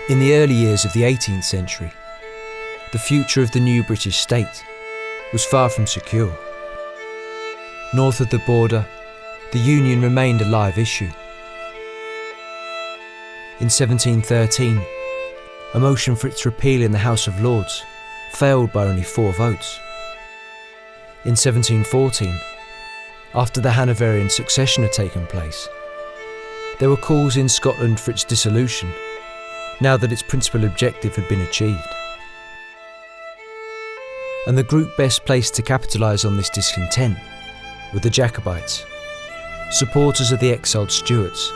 In the early years of the 18th century, the future of the new British state was far from secure. North of the border, the Union remained a live issue. In 1713, a motion for its repeal in the House of Lords failed by only 4 votes. In 1714, after the Hanoverian succession had taken place, there were calls in Scotland for its dissolution, now that its principal objective had been achieved. And the group best placed to capitalise on this discontent were the Jacobites, supporters of the exiled Stuarts,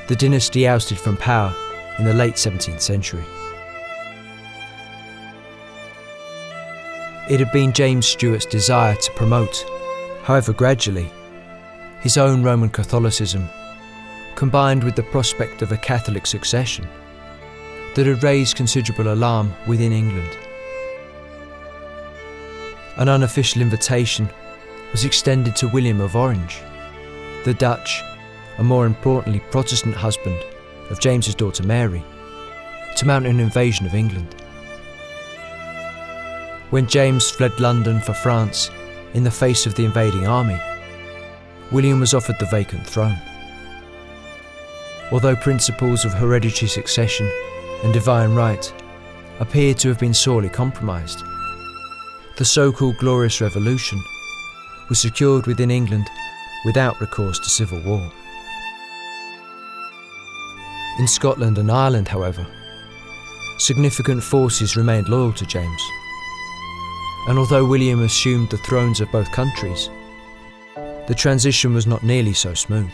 the dynasty ousted from power in the late 17th century. It had been James Stuart's desire to promote, however gradually, his own Roman Catholicism, combined with the prospect of a Catholic succession, that had raised considerable alarm within England. An unofficial invitation was extended to William of Orange, the Dutch, and more importantly Protestant husband of James's daughter Mary, to mount an invasion of England. When James fled London for France in the face of the invading army, William was offered the vacant throne. Although principles of hereditary succession and divine right appeared to have been sorely compromised, the so-called Glorious Revolution was secured within England without recourse to civil war. In Scotland and Ireland, however, significant forces remained loyal to James, and although William assumed the thrones of both countries, the transition was not nearly so smooth.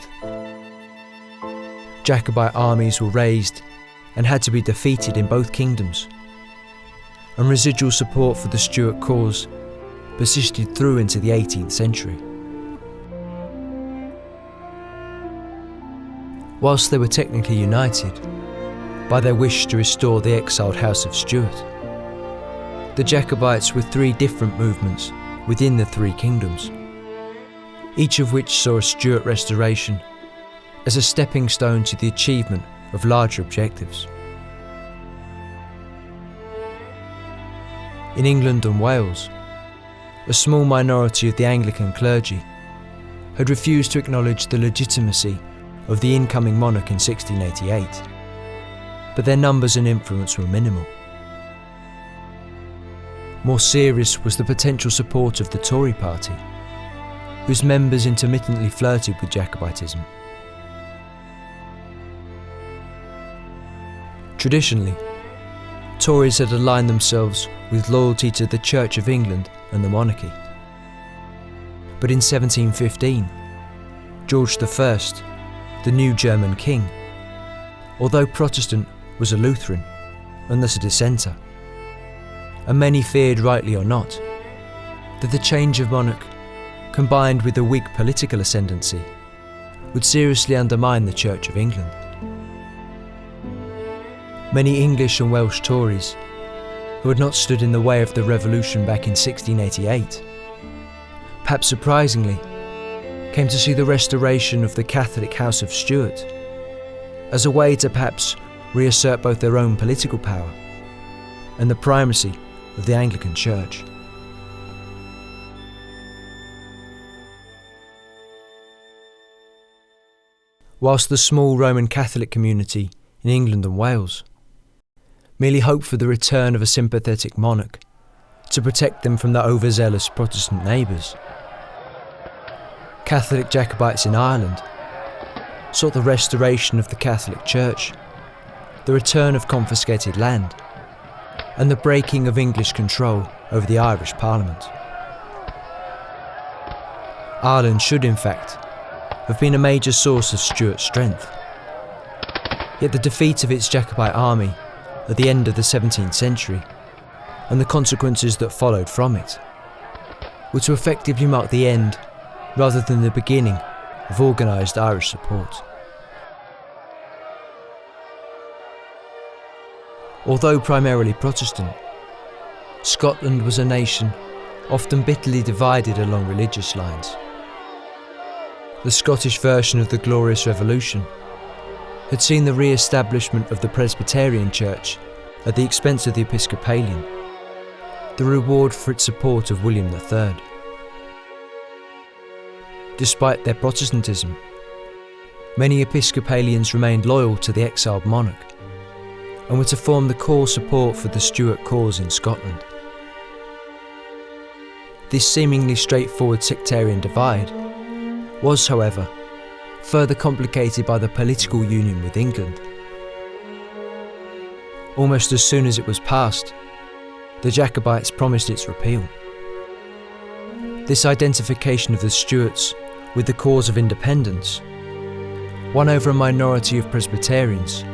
Jacobite armies were raised and had to be defeated in both kingdoms, and residual support for the Stuart cause persisted through into the 18th century. Whilst they were technically united by their wish to restore the exiled House of Stuart, the Jacobites were 3 different movements within the 3 kingdoms, each of which saw a Stuart restoration as a stepping stone to the achievement of larger objectives. In England and Wales, a small minority of the Anglican clergy had refused to acknowledge the legitimacy of the incoming monarch in 1688, but their numbers and influence were minimal. More serious was the potential support of the Tory party, whose members intermittently flirted with Jacobitism. Traditionally, Tories had aligned themselves with loyalty to the Church of England and the monarchy. But in 1715, George I, the new German king, although Protestant, was a Lutheran and thus a dissenter, and many feared, rightly or not, that the change of monarch, combined with the Whig political ascendancy, would seriously undermine the Church of England. Many English and Welsh Tories, who had not stood in the way of the revolution back in 1688, perhaps surprisingly, came to see the restoration of the Catholic House of Stuart as a way to perhaps reassert both their own political power and the primacy of the Anglican Church. Whilst the small Roman Catholic community in England and Wales merely hoped for the return of a sympathetic monarch to protect them from their overzealous Protestant neighbours, Catholic Jacobites in Ireland sought the restoration of the Catholic Church, the return of confiscated land, and the breaking of English control over the Irish Parliament. Ireland should, in fact, have been a major source of Stuart strength. Yet the defeat of its Jacobite army at the end of the 17th century, and the consequences that followed from it, were to effectively mark the end rather than the beginning of organised Irish support. Although primarily Protestant, Scotland was a nation often bitterly divided along religious lines. The Scottish version of the Glorious Revolution had seen the re-establishment of the Presbyterian Church at the expense of the Episcopalian, the reward for its support of William III. Despite their Protestantism, many Episcopalians remained loyal to the exiled monarch and were to form the core support for the Stuart cause in Scotland. This seemingly straightforward sectarian divide was, however, further complicated by the political union with England. Almost as soon as it was passed, the Jacobites promised its repeal. This identification of the Stuarts with the cause of independence won over a minority of Presbyterians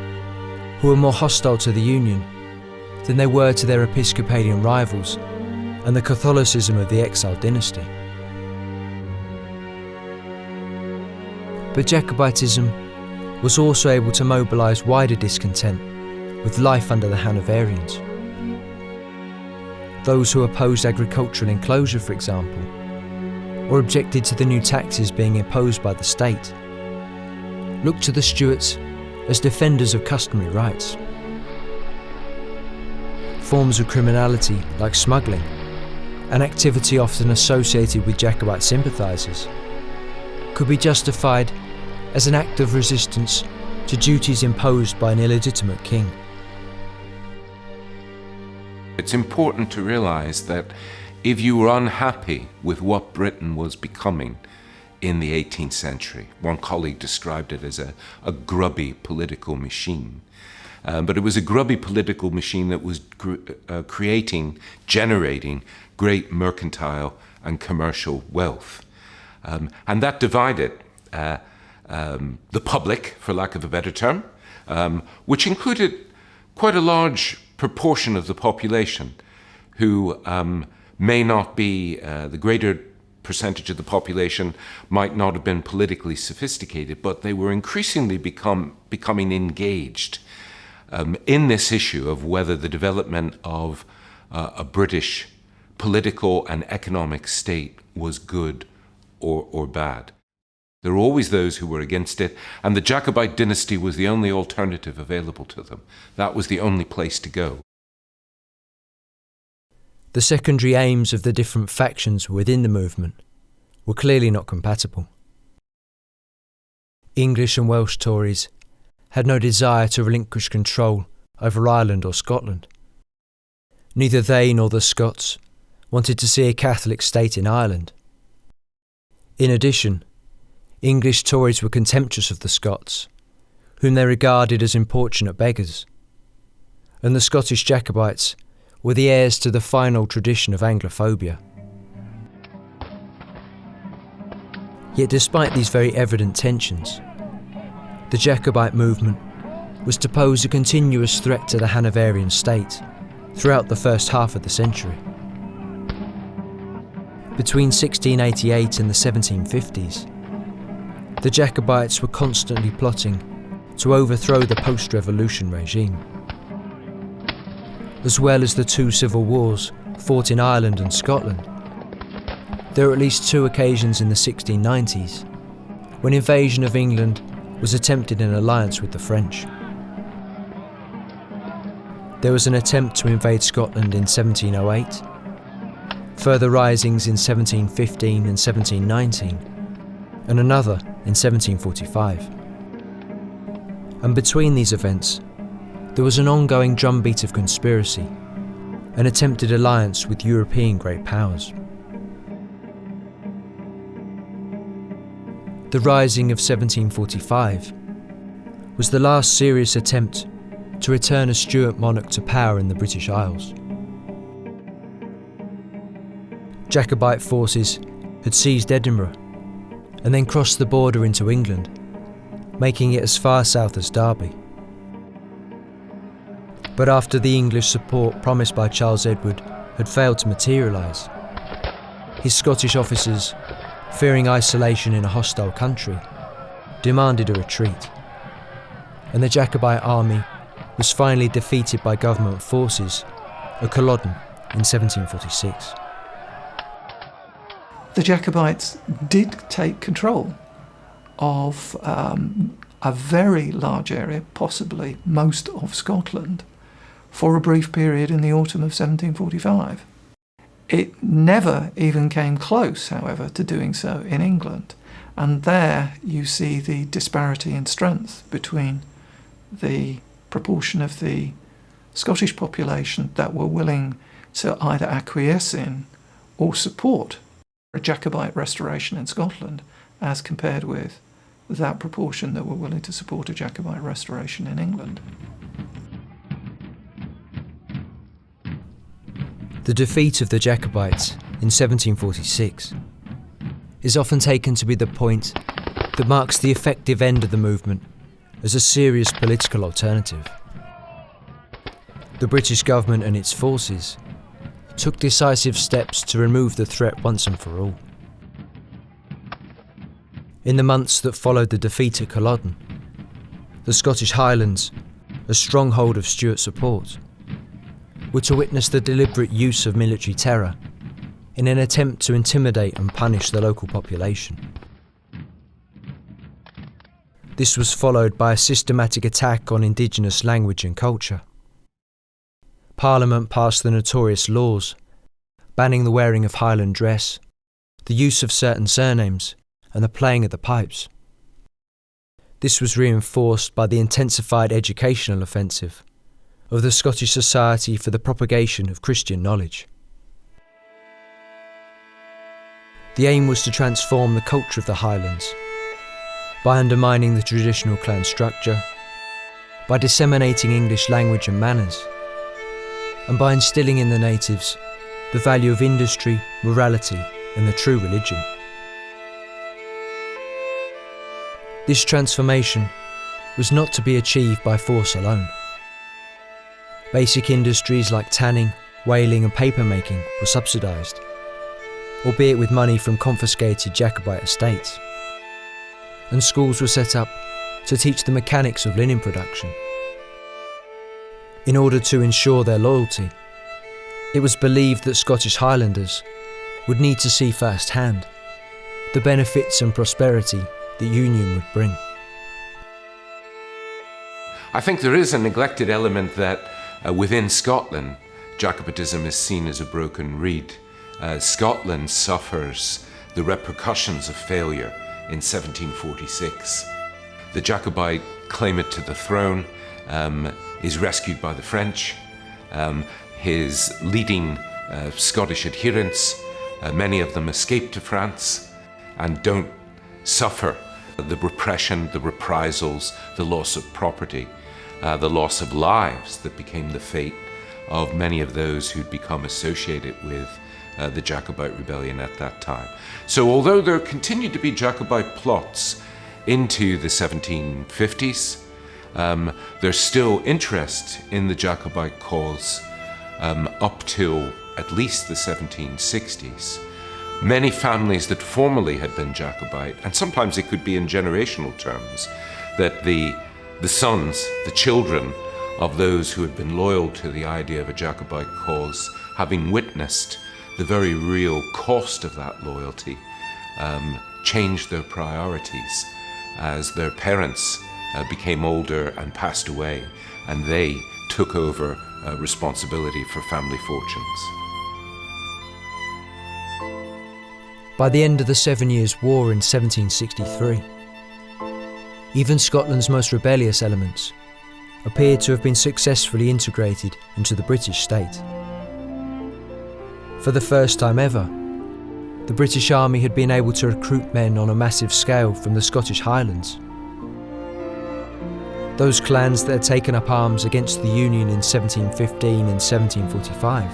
who were more hostile to the Union than they were to their Episcopalian rivals and the Catholicism of the exiled dynasty. But Jacobitism was also able to mobilise wider discontent with life under the Hanoverians. Those who opposed agricultural enclosure, for example, or objected to the new taxes being imposed by the state, looked to the Stuarts as defenders of customary rights. Forms of criminality like smuggling, an activity often associated with Jacobite sympathisers, could be justified as an act of resistance to duties imposed by an illegitimate king. It's important to realise that if you were unhappy with what Britain was becoming in the 18th century, one colleague described it as a grubby political machine. But it was a grubby political machine that was generating great mercantile and commercial wealth. And that divided the public, for lack of a better term, which included quite a large proportion of the population who may not be, the greater percentage of the population might not have been politically sophisticated, but they were increasingly becoming engaged in this issue of whether the development of a British political and economic state was good or bad. There were always those who were against it, and the Jacobite dynasty was the only alternative available to them. That was the only place to go. The secondary aims of the different factions within the movement were clearly not compatible. English and Welsh Tories had no desire to relinquish control over Ireland or Scotland. Neither they nor the Scots wanted to see a Catholic state in Ireland. In addition, English Tories were contemptuous of the Scots, whom they regarded as importunate beggars, and the Scottish Jacobites were the heirs to the final tradition of Anglophobia. Yet despite these very evident tensions, the Jacobite movement was to pose a continuous threat to the Hanoverian state throughout the first half of the century. Between 1688 and the 1750s, the Jacobites were constantly plotting to overthrow the post-revolution regime. As well as the two civil wars fought in Ireland and Scotland, there were at least two occasions in the 1690s when invasion of England was attempted in alliance with the French. There was an attempt to invade Scotland in 1708, further risings in 1715 and 1719, and another in 1745. And between these events, there was an ongoing drumbeat of conspiracy, an attempted alliance with European great powers. The Rising of 1745 was the last serious attempt to return a Stuart monarch to power in the British Isles. Jacobite forces had seized Edinburgh and then crossed the border into England, making it as far south as Derby. But after the English support promised by Charles Edward had failed to materialise, his Scottish officers, fearing isolation in a hostile country, demanded a retreat, and the Jacobite army was finally defeated by government forces at Culloden in 1746. The Jacobites did take control of a very large area, possibly most of Scotland, for a brief period in the autumn of 1745. It never even came close, however, to doing so in England. And there you see the disparity in strength between the proportion of the Scottish population that were willing to either acquiesce in or support a Jacobite restoration in Scotland as compared with that proportion that were willing to support a Jacobite restoration in England. The defeat of the Jacobites in 1746 is often taken to be the point that marks the effective end of the movement as a serious political alternative. The British government and its forces took decisive steps to remove the threat once and for all. In the months that followed the defeat at Culloden, the Scottish Highlands, a stronghold of Stuart support, were to witness the deliberate use of military terror in an attempt to intimidate and punish the local population. This was followed by a systematic attack on indigenous language and culture. Parliament passed the notorious laws banning the wearing of Highland dress, the use of certain surnames, and the playing of the pipes. This was reinforced by the intensified educational offensive of the Scottish Society for the Propagation of Christian Knowledge. The aim was to transform the culture of the Highlands by undermining the traditional clan structure, by disseminating English language and manners, and by instilling in the natives the value of industry, morality, and the true religion. This transformation was not to be achieved by force alone. Basic industries like tanning, whaling and papermaking were subsidised, albeit with money from confiscated Jacobite estates. And schools were set up to teach the mechanics of linen production. In order to ensure their loyalty, it was believed that Scottish Highlanders would need to see firsthand the benefits and prosperity that union would bring. I think there is a neglected element that within Scotland, Jacobitism is seen as a broken reed. Scotland suffers the repercussions of failure in 1746. The Jacobite claimant to the throne is rescued by the French. His leading Scottish adherents, many of them escape to France and don't suffer the repression, the reprisals, the loss of property, the loss of lives that became the fate of many of those who'd become associated with the Jacobite rebellion at that time. So although there continued to be Jacobite plots into the 1750s, there's still interest in the Jacobite cause up till at least the 1760s. Many families that formerly had been Jacobite, and sometimes it could be in generational terms, that the sons, the children of those who had been loyal to the idea of a Jacobite cause, having witnessed the very real cost of that loyalty, changed their priorities as their parents became older and passed away, and they took over responsibility for family fortunes. By the end of the 7 Years' War in 1763, even Scotland's most rebellious elements appeared to have been successfully integrated into the British state. For the first time ever, the British Army had been able to recruit men on a massive scale from the Scottish Highlands. Those clans that had taken up arms against the Union in 1715 and 1745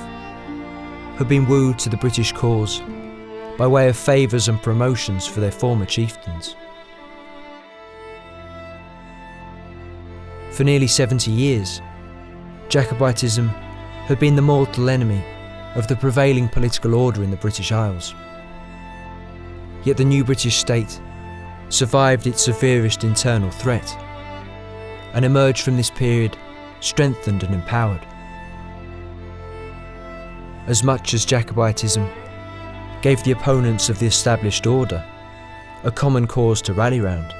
had been wooed to the British cause by way of favours and promotions for their former chieftains. For nearly 70 years, Jacobitism had been the mortal enemy of the prevailing political order in the British Isles. Yet the new British state survived its severest internal threat and emerged from this period strengthened and empowered. As much as Jacobitism gave the opponents of the established order a common cause to rally round,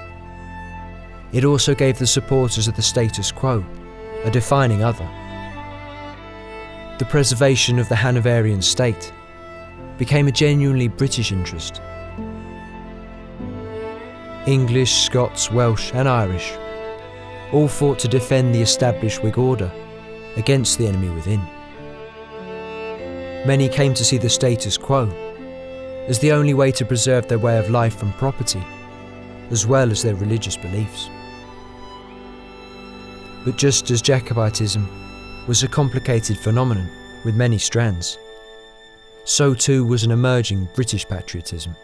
It also gave the supporters of the status quo a defining other. The preservation of the Hanoverian state became a genuinely British interest. English, Scots, Welsh and Irish all fought to defend the established Whig order against the enemy within. Many came to see the status quo as the only way to preserve their way of life and property, as well as their religious beliefs. But just as Jacobitism was a complicated phenomenon with many strands, so too was an emerging British patriotism.